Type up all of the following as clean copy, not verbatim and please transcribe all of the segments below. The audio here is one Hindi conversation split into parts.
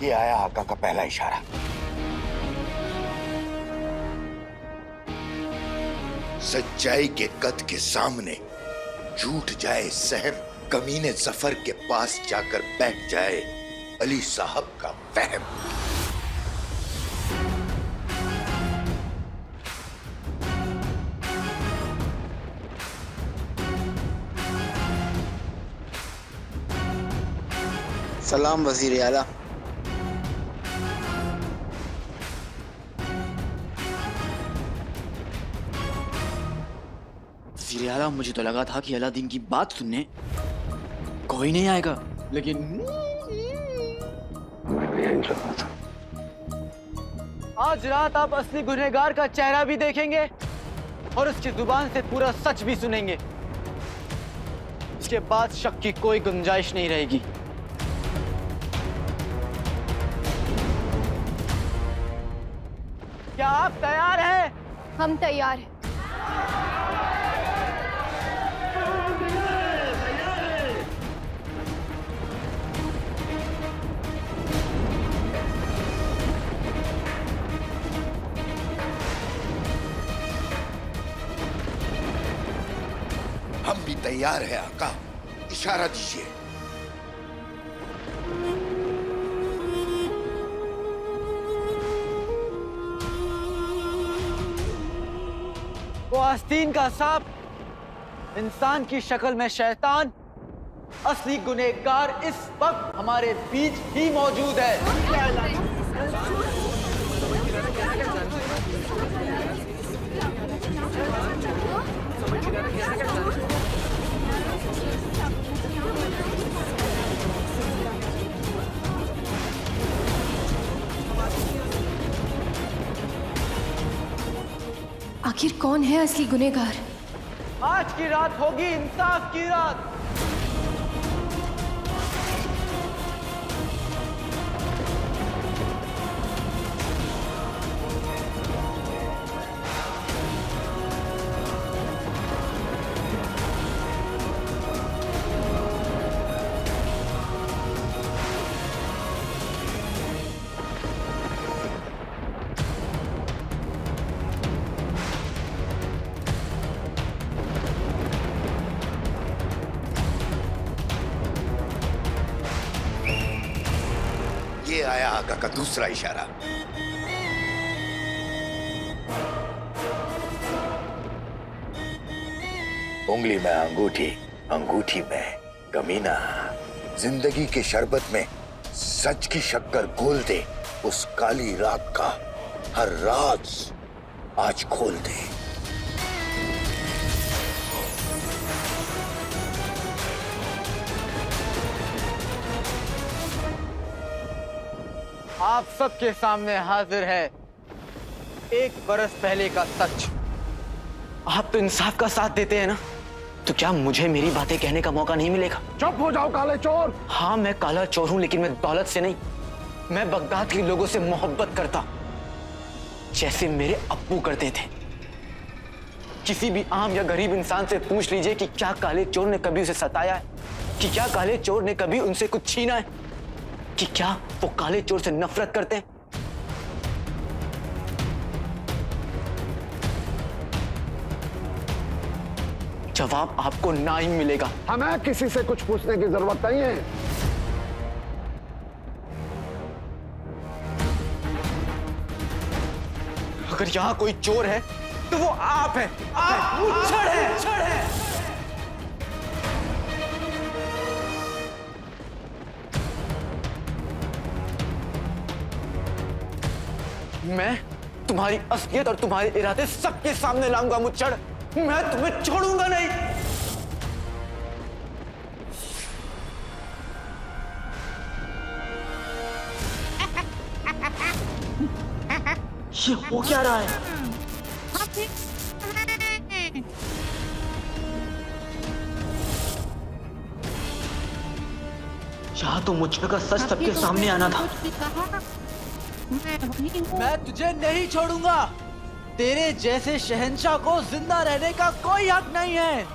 ये आया आका का पहला इशारा। सच्चाई के कद के सामने झूठ जाए सहम, कमीने जफर के पास जाकर बैठ जाए अली साहब का फहम। सलाम वजीर आला। वजीर आला, मुझे तो लगा था कि अलादीन की बात सुनने कोई नहीं आएगा, लेकिन मैं भी यही चाहता था। आज रात आप असली गुनहगार का चेहरा भी देखेंगे और उसकी जुबान से पूरा सच भी सुनेंगे। इसके बाद शक की कोई गुंजाइश नहीं रहेगी। क्या आप तैयार हैं? हम तैयार हैं। हम भी तैयार हैं आका, इशारा दीजिए। वो आस्तीन का सांप, इंसान की शक्ल में शैतान, असली गुनहगार इस वक्त हमारे बीच ही मौजूद है। आखिर कौन है असली गुनहगार? आज की रात होगी इंसाफ की रात। ये आया आका का दूसरा इशारा। उंगली में अंगूठी, अंगूठी में कमीना। जिंदगी के शरबत में सच की शक्कर घोल दे, उस काली रात का हर राज आज खोल दे। आप सबके सामने हाजिर है 1 बरस पहले का सच। आप तो इंसाफ का साथ देते हैं ना, तो क्या मुझे मेरी बातें कहने का मौका नहीं मिलेगा? चुप हो जाओ काले चोर। हाँ, मैं काला चोर हूं, लेकिन मैं दौलत से नहीं, मैं बगदाद के लोगों से मोहब्बत करता, जैसे मेरे अब्बू करते थे। किसी भी आम या गरीब इंसान से पूछ लीजिए कि क्या काले चोर ने कभी उसे सताया है, कि क्या काले चोर ने कभी उनसे कुछ छीना है, कि क्या वो काले चोर से नफरत करते हैं। जवाब आपको ना ही मिलेगा। हमें किसी से कुछ पूछने की जरूरत नहीं है। अगर यहां कोई चोर है तो वो आप हैं। आप मुच्छड़ हैं। मैं तुम्हारी असलियत और तुम्हारे इरादे सबके सामने लाऊंगा मुच्छड़। मैं तुम्हें छोड़ूंगा नहीं। ये हो क्या रहा है? यहाँ तो मुझ पे का सच सबके सामने आना था। मैं तुझे नहीं छोड़ूंगा। तेरे जैसे शहंशाह को जिंदा रहने का कोई हक नहीं है।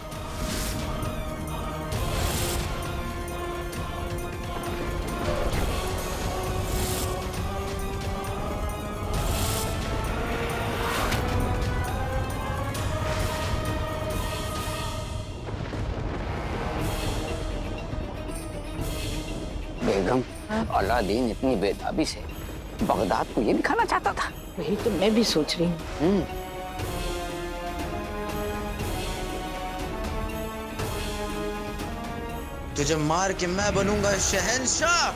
बेगम। अलादीन इतनी बेताबी से बगदाद को ये दिखाना चाहता था। वही तो मैं भी सोच रही हूँ। तुझे मार के मैं बनूंगा शहंशाह।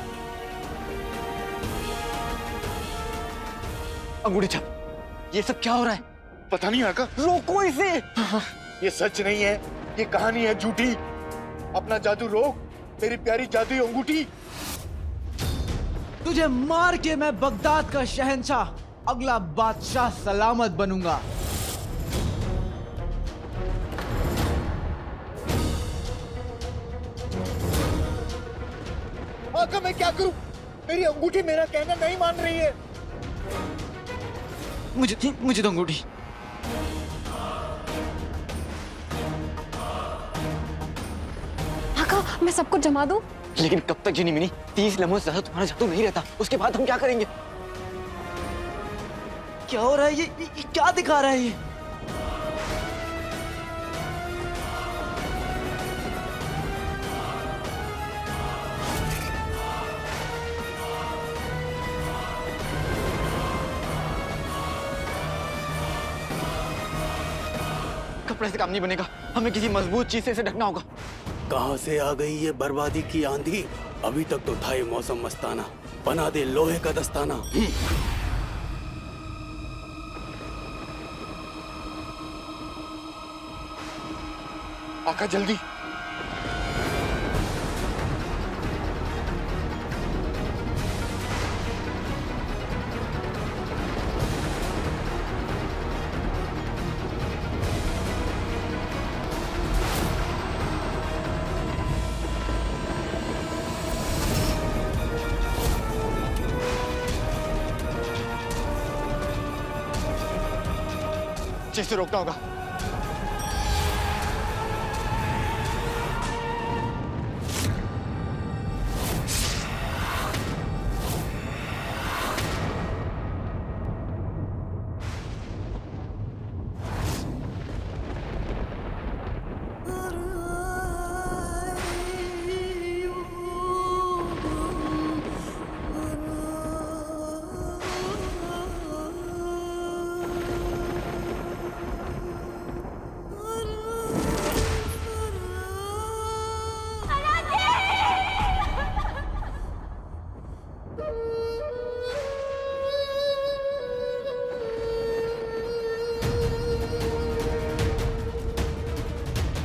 अंगूठी छाप, ये सब क्या हो रहा है? पता नहीं आका। रोको इसे। ये सच नहीं है, ये कहानी है झूठी। अपना जादू रोक, मेरी प्यारी जादुई अंगूठी। तुझे मार के मैं बगदाद का शहंशाह, अगला बादशाह सलामत बनूंगा। आका मैं क्या करूं? मेरी अंगूठी मेरा कहना नहीं मान रही है। मुझे तो अंगूठी। आका, मैं सब कुछ जमा दूं? लेकिन कब तक जिनी मिनी? 30 लम्हों से ज्यादा तुम्हारा जादू नहीं रहता। उसके बाद हम क्या करेंगे? क्या हो रहा है? ये क्या दिखा रहा है ये? कपड़े से काम नहीं बनेगा, हमें किसी मजबूत चीज से इसे ढकना होगा। कहां से आ गई ये बर्बादी की आंधी? अभी तक तो था ये मौसम मस्ताना, बना दे लोहे का दस्ताना। आका जल्दी। जिसे रोकना होगा।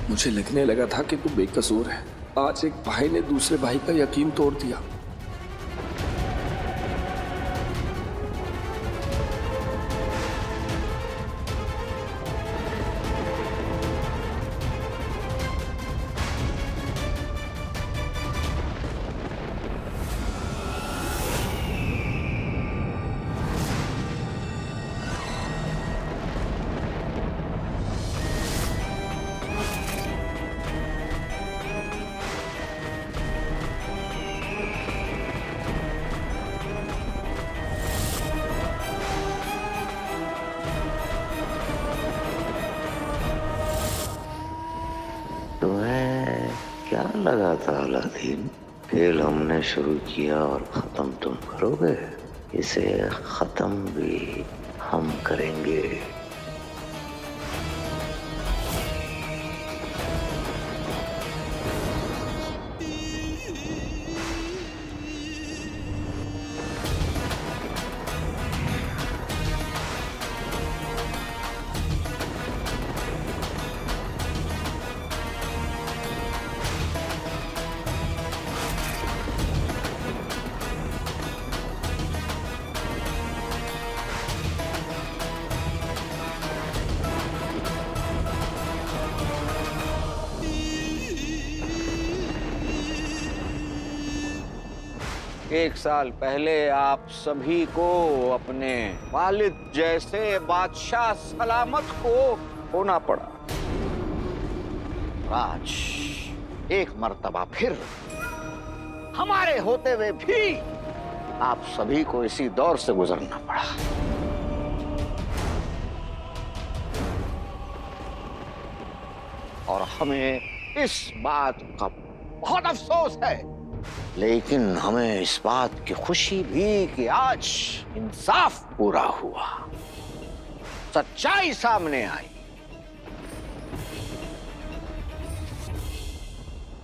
मुझे लगने लगा था कि तू बेकसूर है। आज एक भाई ने दूसरे भाई का यकीन तोड़ दिया। क्या लगा था अलादीन? खेल हमने शुरू किया और खत्म तुम करोगे। इसे खत्म भी हम करेंगे। एक साल पहले आप सभी को अपने वालिद जैसे बादशाह सलामत को होना पड़ा। आज एक मर्तबा फिर हमारे होते हुए भी आप सभी को इसी दौर से गुजरना पड़ा। और हमें इस बात का बहुत अफसोस है लेकिन हमें इस बात की खुशी भी कि आज इंसाफ पूरा हुआ, सच्चाई सामने आई।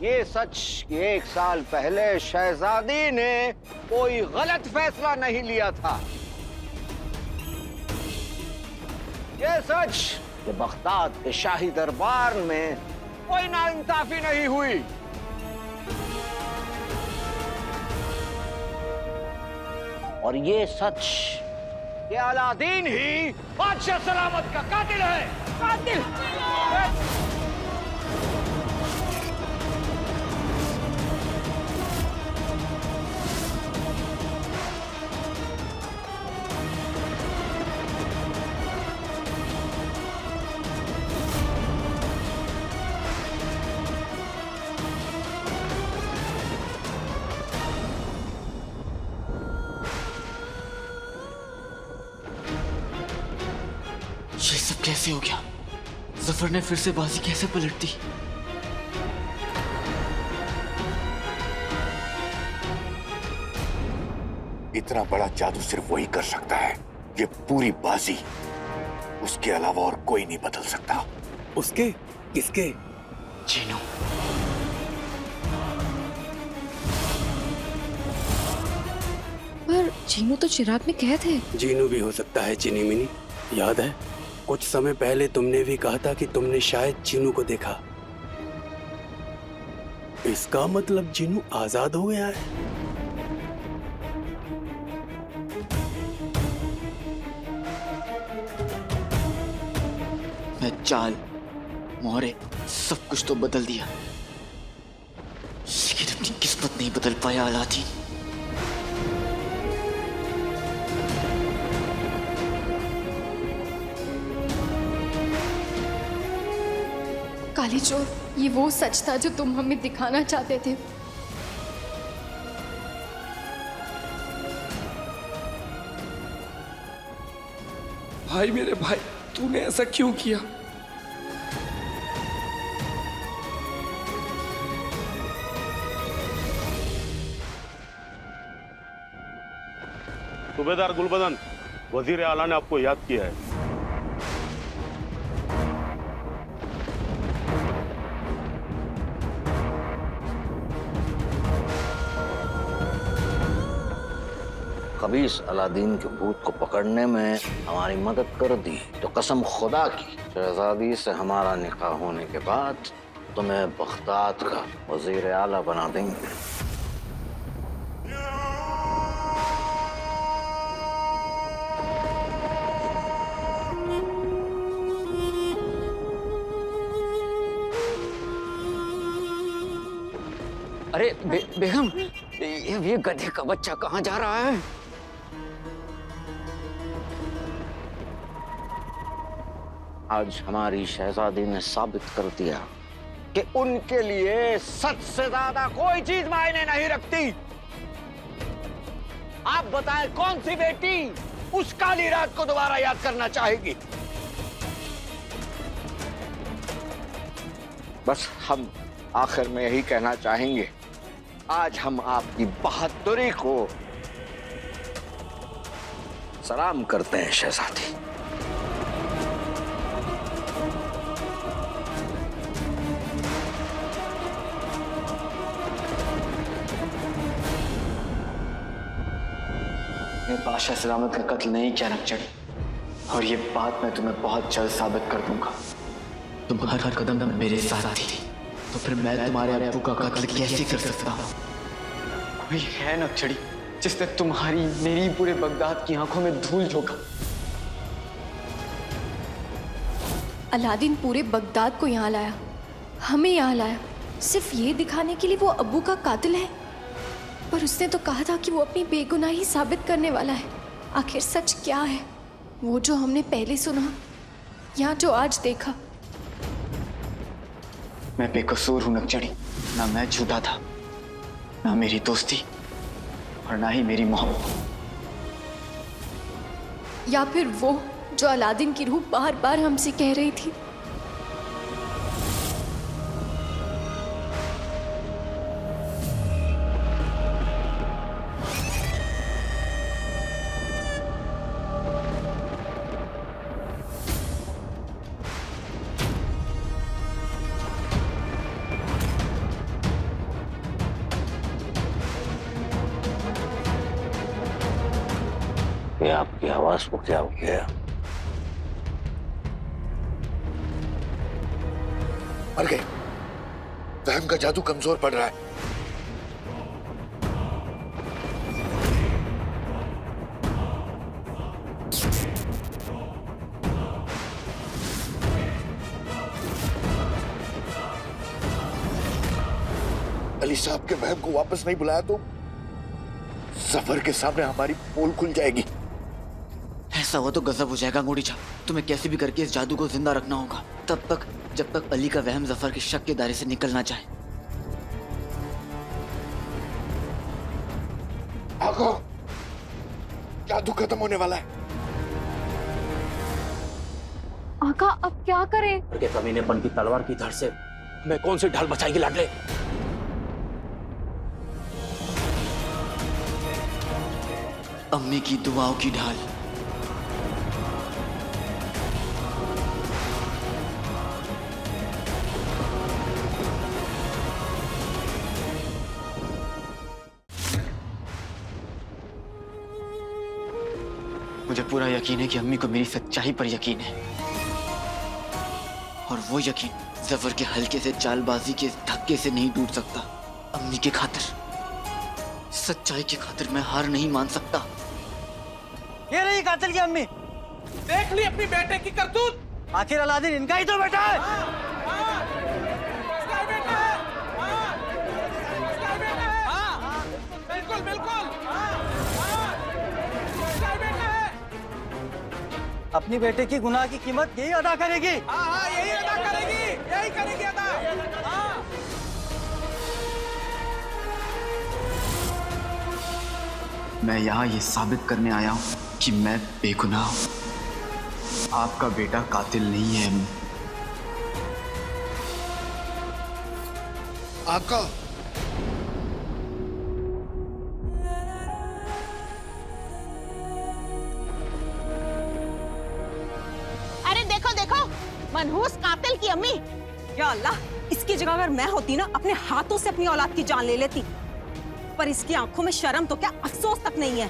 ये सच कि 1 साल पहले शहजादी ने कोई गलत फैसला नहीं लिया था। ये सच कि बगदाद के शाही दरबार में कोई नाइंसाफी नहीं हुई। और ये सच कि अलादीन ही बादशाह सलामत का कातिल है। कातिल! ये सब कैसे हो गया? जफर ने फिर से बाजी कैसे पलट दी? इतना बड़ा जादू सिर्फ वही कर सकता है। ये पूरी बाजी उसके अलावा और कोई नहीं बदल सकता। उसके? किसके? जीनू। पर जीनू तो चिराग में कैद है। जीनू भी हो सकता है चिनी मिनी। याद है कुछ समय पहले तुमने भी कहा था कि तुमने शायद जीनू को देखा। इसका मतलब जीनू आजाद हो गया है। मैं चाल मोहरे सब कुछ तो बदल दिया, लेकिन अपनी किस्मत नहीं बदल पाया अलादीन। काली चोर, ये वो सच था जो तुम हमें दिखाना चाहते थे। भाई मेरे भाई, तूने ऐसा क्यों किया? सूबेदार गुलबदन, वजीर आला ने आपको याद किया है। खबीस अलादीन के भूत को पकड़ने में हमारी मदद कर दी तो कसम खुदा की शहजादी से हमारा निकाह होने के बाद तुम्हें बगदाद का वजीर आला बना देंगे। अरे बेगम, ये गधे का बच्चा कहाँ जा रहा है? आज हमारी शहजादी ने साबित कर दिया कि उनके लिए सच से ज्यादा कोई चीज मायने नहीं रखती। आप बताएं कौन सी बेटी उस काली रात को दोबारा याद करना चाहेगी? बस हम आखिर में यही कहना चाहेंगे, आज हम आपकी बहादुरी को सलाम करते हैं शहजादी। बादशाह सलामत का कत्ल नहीं किया नक्चड़, और ये बात मैं तुम्हें बहुत जल्द साबित कर दूंगा। तुम हर कदम मेरे साथ थी, तो फिर मैं तुम्हारे अब्बू का कत्ल कैसे कर सकता हूँ? कोई है नक्चड़ी जिसने तुम्हारी मेरी पूरे बगदाद की आंखों में धूल झोंका। अलादीन पूरे बगदाद को यहाँ लाया, हमें यहाँ लाया, सिर्फ ये दिखाने के लिए वो अब्बू का कातिल है। पर उसने तो कहा था कि वो अपनी बेगुनाही साबित करने वाला है। आखिर सच क्या है? वो जो हमने पहले सुना या जो आज देखा? मैं बेकसूर हूं नक्चड़ी। ना मैं झूठा था, ना मेरी दोस्ती, और ना ही मेरी मोहब्बत। या फिर वो जो अलादीन की रूह बार बार हमसे कह रही थी। कि आपकी आवाज को क्या हो गया? मर गए। वहम का जादू कमजोर पड़ रहा है। अली साहब के वहम को वापस नहीं बुलाया तो सफर के सामने हमारी पोल खुल जाएगी। ऐसा हुआ तो गजब हो जाएगा अंगूठी छाप। तुम्हें कैसे भी करके इस जादू को जिंदा रखना होगा, तब तक जब तक अली का वहम जफर के शक के दायरे से निकल ना जाए। आगा, जादू खत्म होने वाला है। आका अब क्या करें? के कमीनेपन की तलवार की धार से मैं कौन सी ढाल बचाएगी लाडले? अम्मी की दुआओं की ढाल। मुझे पूरा यकीन है कि अम्मी को मेरी सच्चाई पर यकीन है, और वो यकीन जफर के हल्के से चालबाजी के धक्के से नहीं टूट सकता। अम्मी के खातिर, सच्चाई की खातिर मैं हार नहीं मान सकता। ये रही कातिल की अम्मी। देख ली अपनी बेटे की करतूत। आखिर अलादीन इनका ही तो बेटा है। इसका बेटा है। इसका बेटा है। बिल्कुल बिल्कुल। इसका बेटा है। अपनी बेटे की गुनाह की कीमत यही अदा करेगी। हाँ यही अदा करेगी, यही करेगी अदा। मैं यहाँ ये साबित करने आया हूँ कि मैं बेगुनाह हूँ। आपका बेटा कातिल नहीं है अम्मी। आका, अरे देखो देखो, मनहूस कातिल की अम्मी। या अल्लाह, इसकी जगह अगर मैं होती ना, अपने हाथों से अपनी औलाद की जान ले लेती। पर इसकी आंखों में शर्म तो क्या, अफसोस तक नहीं है।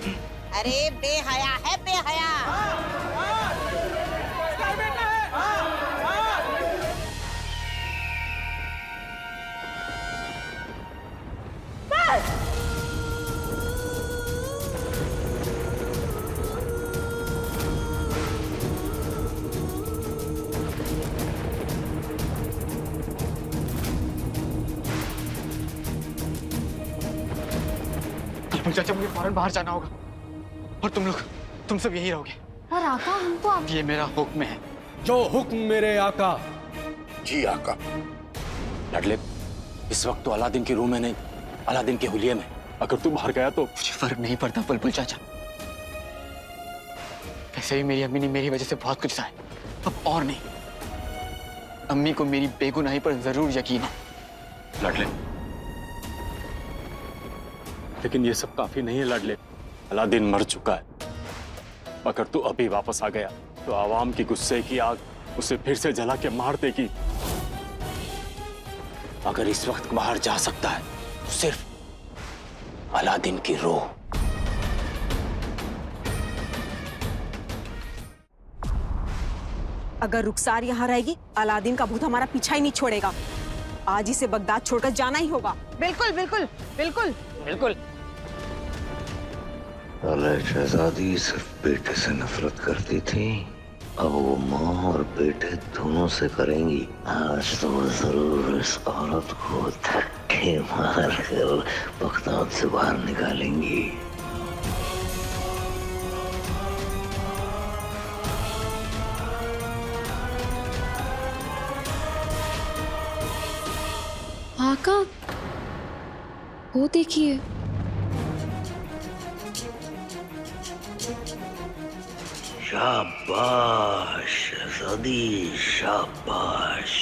अरे बेहया है, बेहया। चाचा मुझे फौरन बाहर जाना होगा, और तुम सब यही रहोगे। और आका हम तो आप... ये मेरा हुक्म है। जो हुक्म मेरे आका। जी आका। लाडले, इस वक्त तो अलादीन की रूह में नहीं, अलादीन के हुलिये में। अगर तू बाहर गया तो मुझे फर्क नहीं पड़ता बुलबुल चाचा। वैसे भी मेरी अम्मी ने मेरी वजह से बहुत कुछ सहा, अब और नहीं। अम्मी को मेरी बेगुनाही पर जरूर यकीन है। लाडले, लेकिन ये सब काफी नहीं है लाडले। अलादीन मर चुका है। अगर तू अभी वापस आ गया तो आवाम की गुस्से की आग उसे फिर से जला के मार देगी। अगर इस वक्त बाहर जा सकता है तो सिर्फ अलादीन की रूह। अगर रुखसार यहाँ रहेगी, अलादीन का भूत हमारा पीछा ही नहीं छोड़ेगा। आज ही से बगदाद छोड़कर जाना ही होगा। बिल्कुल बिल्कुल बिल्कुल बिल्कुल। पहले शहजादी सिर्फ बेटे से नफरत करती थी, अब वो माँ और बेटे दोनों से करेंगी। आज तो वो जरूर इस औरत को धक्के मार कर बगदाद से बाहर निकालेंगी। आका, वो देखिए। शाबाश शहजादी, शाबाश।